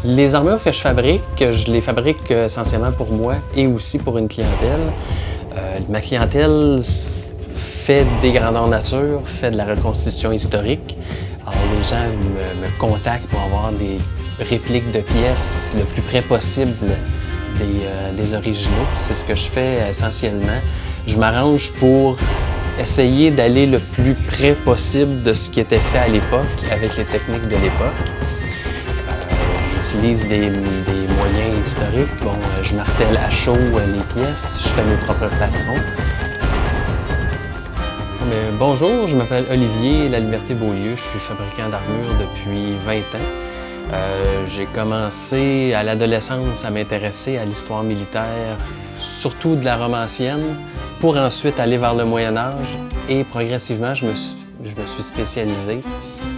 Les armures que je les fabrique essentiellement pour moi et aussi pour une clientèle. Ma clientèle fait des grandeurs nature, fait de la reconstitution historique. Alors les gens me contactent pour avoir des répliques de pièces le plus près possible des originaux. C'est ce que je fais essentiellement. Je m'arrange pour essayer d'aller le plus près possible de ce qui était fait à l'époque avec les techniques de l'époque. J'utilise des moyens historiques. Bon, je martèle à chaud les pièces, je fais mes propres patrons. Bonjour, je m'appelle Olivier Laliberté-Beaulieu, je suis fabricant d'armures depuis 20 ans. J'ai commencé à l'adolescence à m'intéresser à l'histoire militaire, surtout de la Rome ancienne, pour ensuite aller vers le Moyen Âge et progressivement je me suis spécialisé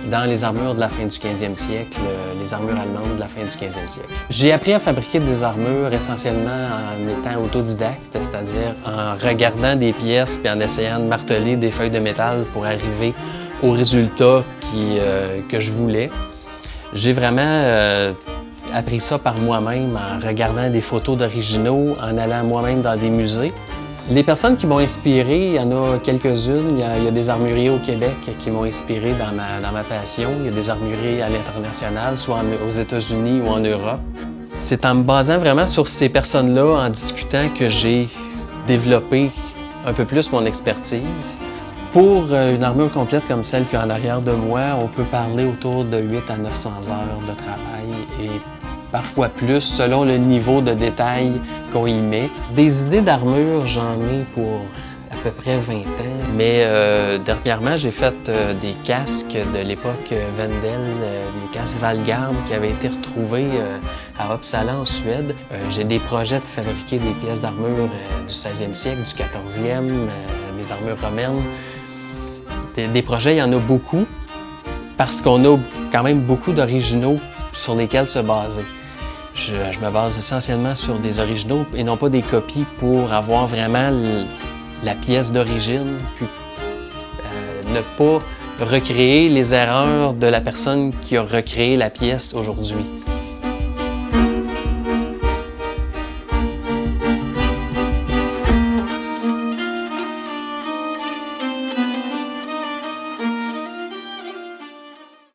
dans les armures de la fin du 15e siècle, les armures allemandes de la fin du 15e siècle. J'ai appris à fabriquer des armures essentiellement en étant autodidacte, c'est-à-dire en regardant des pièces et en essayant de marteler des feuilles de métal pour arriver au résultat que je voulais. J'ai vraiment appris ça par moi-même en regardant des photos d'originaux, en allant moi-même dans des musées. Les personnes qui m'ont inspiré, il y en a quelques-unes. Il y a des armuriers au Québec qui m'ont inspiré dans ma passion. Il y a des armuriers à l'international, soit aux États-Unis ou en Europe. C'est en me basant vraiment sur ces personnes-là, en discutant, que j'ai développé un peu plus mon expertise. Pour une armure complète comme celle qui est en arrière de moi, on peut parler autour de 800 à 900 heures de travail et parfois plus, selon le niveau de détail qu'on y met. Des idées d'armure, j'en ai pour à peu près 20 ans, mais dernièrement, j'ai fait des casques de l'époque Wendel, des casques Valgarde qui avaient été retrouvés à Uppsala, en Suède. J'ai des projets de fabriquer des pièces d'armure du 16e siècle, du 14e, des armures romaines. Des projets, il y en a beaucoup, parce qu'on a quand même beaucoup d'originaux sur lesquels se baser. Je me base essentiellement sur des originaux et non pas des copies pour avoir vraiment la pièce d'origine, puis ne pas recréer les erreurs de la personne qui a recréé la pièce aujourd'hui.